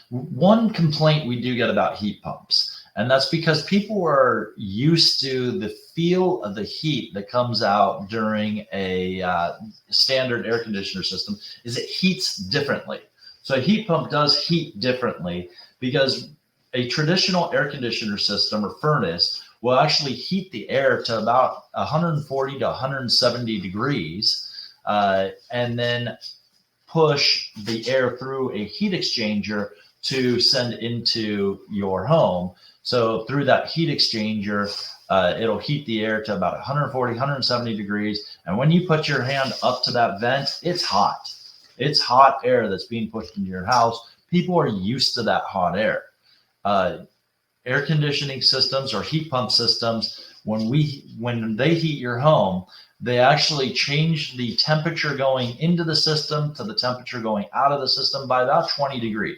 One complaint we do get about heat pumps, and that's because people are used to the feel of the heat that comes out during a standard air conditioner system, is it heats differently. So a heat pump does heat differently because a traditional air conditioner system or furnace will actually heat the air to about 140 to 170 degrees, and then push the air through a heat exchanger to send into your home. So through that heat exchanger, it'll heat the air to about 140, 170 degrees. And when you put your hand up to that vent, it's hot. It's hot air that's being pushed into your house. People are used to that hot air. Air conditioning systems or heat pump systems, when they heat your home, they actually change the temperature going into the system to the temperature going out of the system by about 20 degrees.